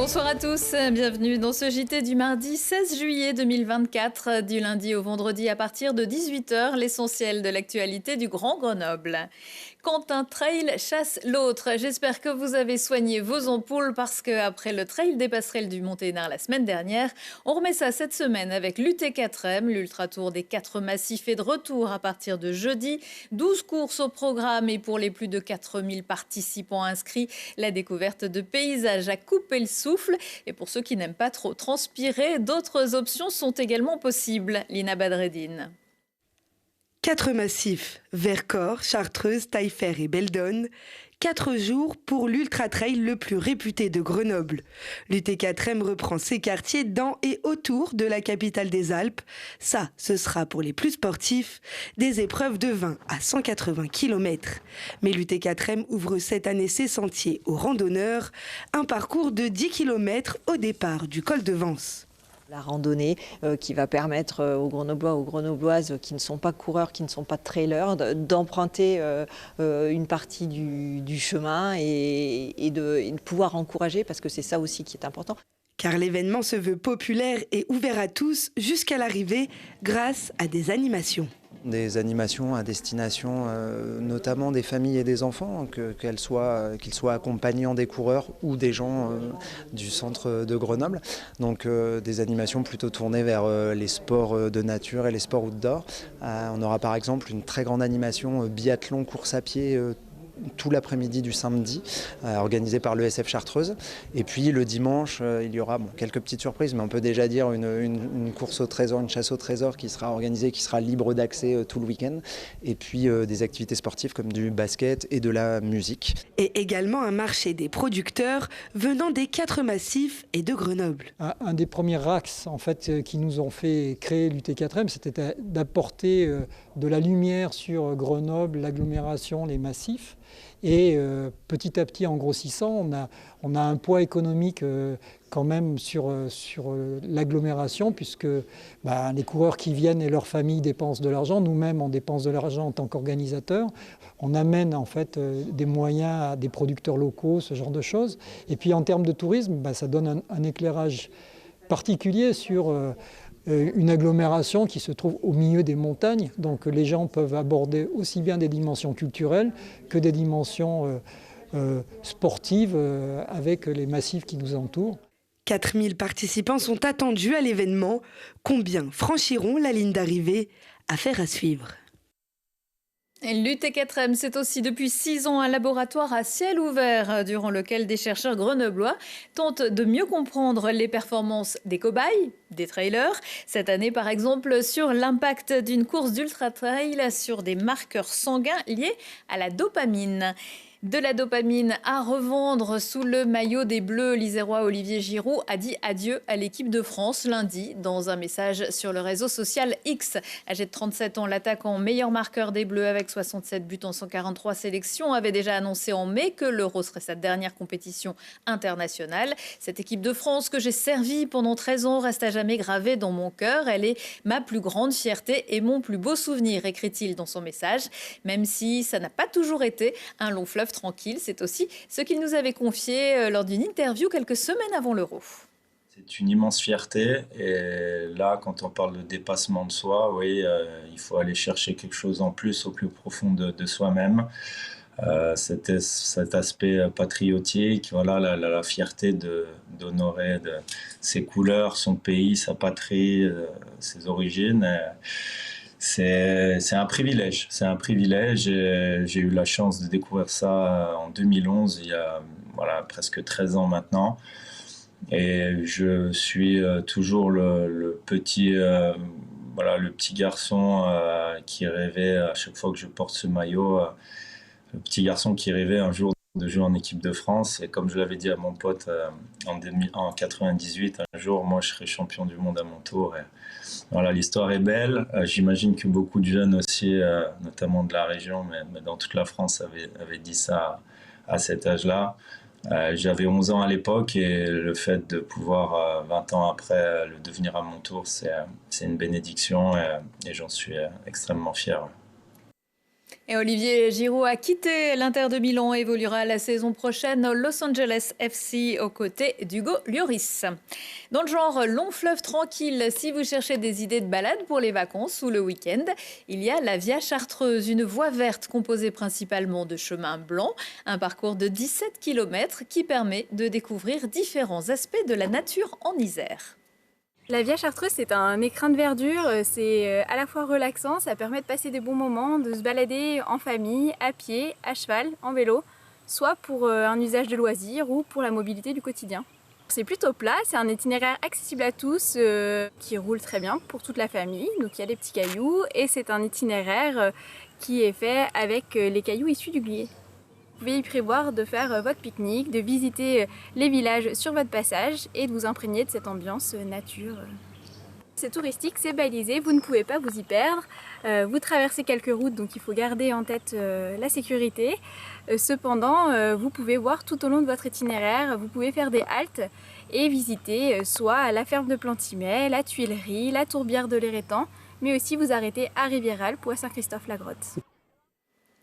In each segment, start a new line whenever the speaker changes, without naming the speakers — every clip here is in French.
Bonsoir à tous, bienvenue dans ce JT du mardi 16 juillet 2024, du lundi au vendredi à partir de 18h, l'essentiel de l'actualité du Grand Grenoble. Quand un trail chasse l'autre, j'espère que vous avez soigné vos ampoules parce qu'après le trail des passerelles du Monténard la semaine dernière, on remet ça cette semaine avec l'UT4M, l'Ultra Tour des 4 massifs est de retour à partir de jeudi. 12 courses au programme et pour les plus de 4000 participants inscrits, la découverte de paysages à couper le souffle. Et pour ceux qui n'aiment pas trop transpirer, d'autres options sont également possibles. Lina Badreddine.
4 massifs, Vercors, Chartreuse, Taillefer et Beldonne. 4 jours pour l'Ultra Trail le plus réputé de Grenoble. L'UT4M reprend ses quartiers dans et autour de la capitale des Alpes. Ça, ce sera pour les plus sportifs, des épreuves de 20 à 180 km. Mais l'UT4M ouvre cette année ses sentiers aux randonneurs, un parcours de 10 km au départ du col de Vence.
La randonnée qui va permettre aux Grenoblois, aux Grenobloises qui ne sont pas coureurs, qui ne sont pas trailers, d'emprunter une partie du chemin et de pouvoir encourager, parce que c'est ça aussi qui est important.
Car l'événement se veut populaire et ouvert à tous jusqu'à l'arrivée grâce à des animations.
Des animations à destination notamment des familles et des enfants, qu'ils soient accompagnants des coureurs ou des gens du centre de Grenoble. Donc des animations plutôt tournées vers les sports de nature et les sports outdoor. On aura par exemple une très grande animation biathlon course à pied tout l'après-midi du samedi, organisé par l'ESF Chartreuse. Et puis le dimanche, il y aura quelques petites surprises, mais on peut déjà dire une course au trésor, une chasse au trésor qui sera organisée, qui sera libre d'accès tout le week-end. Et puis des activités sportives comme du basket et de la musique.
Et également un marché des producteurs venant des 4 massifs et de Grenoble.
Un des premiers axes en fait, qui nous ont fait créer l'UT4M, c'était d'apporter de la lumière sur Grenoble, l'agglomération, les massifs. Et petit à petit, en grossissant, on a un poids économique quand même sur l'agglomération, puisque les coureurs qui viennent et leurs familles dépensent de l'argent. Nous-mêmes, on dépense de l'argent en tant qu'organisateurs. On amène en fait des moyens à des producteurs locaux, ce genre de choses. Et puis en termes de tourisme, ça donne un éclairage particulier sur une agglomération qui se trouve au milieu des montagnes. Donc les gens peuvent aborder aussi bien des dimensions culturelles que des dimensions sportives avec les massifs qui nous entourent.
4000 participants sont attendus à l'événement. Combien franchiront la ligne d'arrivée? Affaire à suivre.
L'UT4M, c'est aussi depuis 6 ans un laboratoire à ciel ouvert durant lequel des chercheurs grenoblois tentent de mieux comprendre les performances des cobayes, des trailers. Cette année, par exemple, sur l'impact d'une course d'ultra-trail sur des marqueurs sanguins liés à la dopamine. De la dopamine à revendre sous le maillot des Bleus, l'Isérois Olivier Giroud a dit adieu à l'équipe de France lundi dans un message sur le réseau social X. Âgé de 37 ans, l'attaquant meilleur marqueur des Bleus avec 67 buts en 143 sélections avait déjà annoncé en mai que l'Euro serait sa dernière compétition internationale. Cette équipe de France que j'ai servie pendant 13 ans reste à jamais gravée dans mon cœur. Elle est ma plus grande fierté et mon plus beau souvenir, écrit-il dans son message. Même si ça n'a pas toujours été un long fleuve tranquille, c'est aussi ce qu'il nous avait confié lors d'une interview quelques semaines avant l'Euro.
C'est une immense fierté et là, quand on parle de dépassement de soi, oui, il faut aller chercher quelque chose en plus au plus profond de soi-même. Cet aspect patriotique, voilà, la fierté d'honorer ses couleurs, son pays, sa patrie, ses origines. C'est un privilège, J'ai eu la chance de découvrir ça en 2011, il y a presque 13 ans maintenant. Et je suis toujours le petit garçon qui rêvait, à chaque fois que je porte ce maillot, le petit garçon qui rêvait un jour de jouer en équipe de France. Et comme je l'avais dit à mon pote en 98, un jour, moi, je serai champion du monde à mon tour. Et voilà, l'histoire est belle. J'imagine que beaucoup de jeunes aussi, notamment de la région, mais dans toute la France, avaient dit ça à cet âge-là. J'avais 11 ans à l'époque et le fait de pouvoir, 20 ans après, le devenir à mon tour, c'est une bénédiction et j'en suis extrêmement fier.
Et Olivier Giroud a quitté l'Inter de Milan et évoluera la saison prochaine au Los Angeles FC aux côtés d'Hugo Lloris. Dans le genre long fleuve tranquille, si vous cherchez des idées de balade pour les vacances ou le week-end, il y a la Via Chartreuse, une voie verte composée principalement de chemins blancs, un parcours de 17 km qui permet de découvrir différents aspects de la nature en Isère.
La Via Chartreuse, c'est un écrin de verdure, c'est à la fois relaxant, ça permet de passer des bons moments, de se balader en famille, à pied, à cheval, en vélo, soit pour un usage de loisir ou pour la mobilité du quotidien. C'est plutôt plat, c'est un itinéraire accessible à tous qui roule très bien pour toute la famille, donc il y a des petits cailloux et c'est un itinéraire qui est fait avec les cailloux issus du glier. Vous pouvez y prévoir de faire votre pique-nique, de visiter les villages sur votre passage et de vous imprégner de cette ambiance nature. C'est touristique, c'est balisé, vous ne pouvez pas vous y perdre. Vous traversez quelques routes, donc il faut garder en tête la sécurité. Cependant, vous pouvez voir tout au long de votre itinéraire, vous pouvez faire des haltes et visiter soit la ferme de Plantimet, la Tuilerie, la tourbière de l'Érétan, mais aussi vous arrêter à Riviéralpes ou à Saint-Christophe-la-Grotte.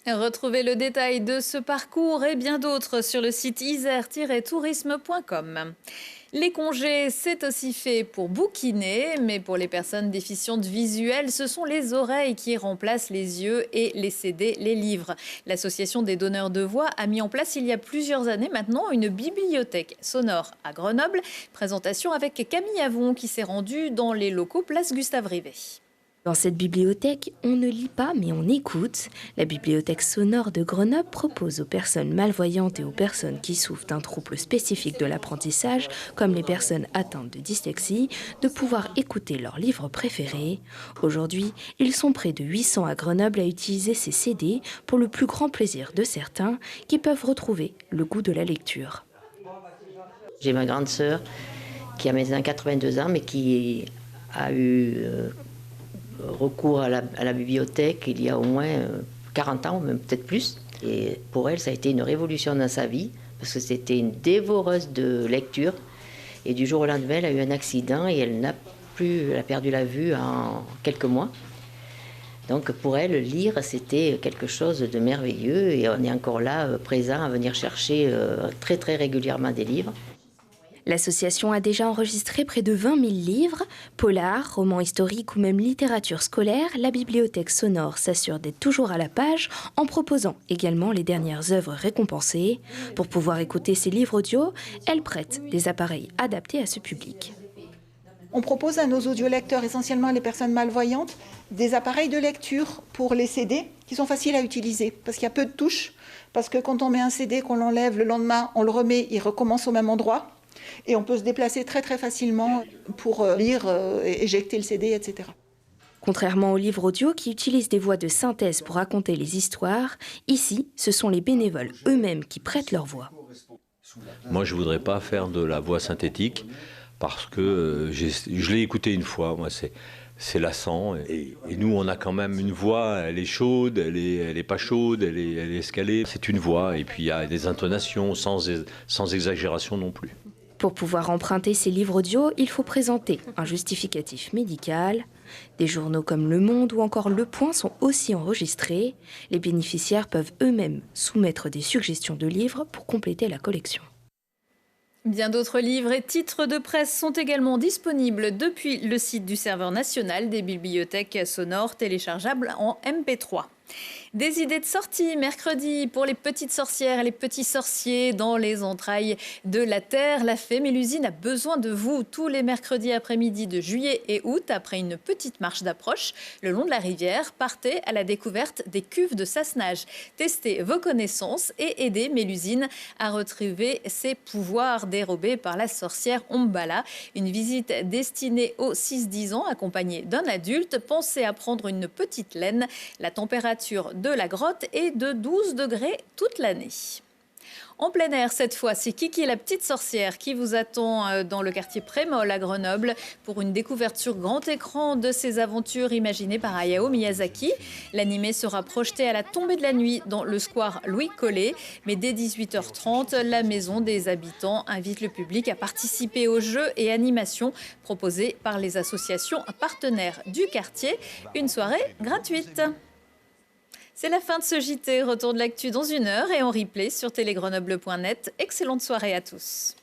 Retrouvez le détail de ce parcours et bien d'autres sur le site isère-tourisme.com. Les congés, c'est aussi fait pour bouquiner, mais pour les personnes déficientes visuelles, ce sont les oreilles qui remplacent les yeux et les CD, les livres. L'Association des donneurs de voix a mis en place il y a plusieurs années maintenant une bibliothèque sonore à Grenoble. Présentation avec Camille Avon qui s'est rendue dans les locaux place Gustave Rivet.
Dans cette bibliothèque, on ne lit pas mais on écoute. La bibliothèque sonore de Grenoble propose aux personnes malvoyantes et aux personnes qui souffrent d'un trouble spécifique de l'apprentissage, comme les personnes atteintes de dyslexie, de pouvoir écouter leurs livres préférés. Aujourd'hui, ils sont près de 800 à Grenoble à utiliser ces CD pour le plus grand plaisir de certains qui peuvent retrouver le goût de la lecture.
J'ai ma grande sœur qui a maintenant 82 ans mais qui a eu recours à la bibliothèque il y a au moins 40 ans, ou même peut-être plus. Et pour elle, ça a été une révolution dans sa vie, parce que c'était une dévoreuse de lecture. Et du jour au lendemain, elle a eu un accident et elle a perdu la vue en quelques mois. Donc pour elle, lire, c'était quelque chose de merveilleux. Et on est encore là, présent, à venir chercher très très régulièrement des livres.
L'association a déjà enregistré près de 20 000 livres, polars, romans historiques ou même littérature scolaire. La bibliothèque sonore s'assure d'être toujours à la page en proposant également les dernières œuvres récompensées. Pour pouvoir écouter ces livres audio, elle prête des appareils adaptés à ce public.
On propose à nos audiolecteurs, essentiellement les personnes malvoyantes, des appareils de lecture pour les CD qui sont faciles à utiliser parce qu'il y a peu de touches, parce que quand on met un CD, qu'on l'enlève, le lendemain on le remet, il recommence au même endroit. Et on peut se déplacer très très facilement pour lire, éjecter le CD, etc.
Contrairement aux livres audio qui utilisent des voix de synthèse pour raconter les histoires, ici, ce sont les bénévoles eux-mêmes qui prêtent leur voix.
Moi, je ne voudrais pas faire de la voix synthétique parce que je l'ai écouté une fois. Moi, c'est lassant. Et nous, on a quand même une voix, elle est chaude, elle est pas chaude, elle est escalée. C'est une voix et puis il y a des intonations sans exagération non plus.
Pour pouvoir emprunter ces livres audio, il faut présenter un justificatif médical. Des journaux comme Le Monde ou encore Le Point sont aussi enregistrés. Les bénéficiaires peuvent eux-mêmes soumettre des suggestions de livres pour compléter la collection.
Bien d'autres livres et titres de presse sont également disponibles depuis le site du serveur national des bibliothèques sonores téléchargeables en MP3. Des idées de sortie mercredi pour les petites sorcières et les petits sorciers dans les entrailles de la Terre. La Fée Mélusine a besoin de vous tous les mercredis après-midi de juillet et août. Après une petite marche d'approche le long de la rivière, partez à la découverte des cuves de Sassenage. Testez vos connaissances et aidez Mélusine à retrouver ses pouvoirs dérobés par la sorcière Ombala. Une visite destinée aux 6-10 ans accompagnée d'un adulte. Pensez à prendre une petite laine. La température de la grotte est de 12 degrés toute l'année. En plein air, cette fois, c'est Kiki la petite sorcière qui vous attend dans le quartier Prémol à Grenoble pour une découverte sur grand écran de ses aventures imaginées par Hayao Miyazaki. L'animé sera projeté à la tombée de la nuit dans le square Louis Collet. Mais dès 18h30, la Maison des Habitants invite le public à participer aux jeux et animations proposés par les associations partenaires du quartier. Une soirée gratuite. C'est la fin de ce JT. Retour de l'actu dans 1 heure et en replay sur télégrenoble.net. Excellente soirée à tous.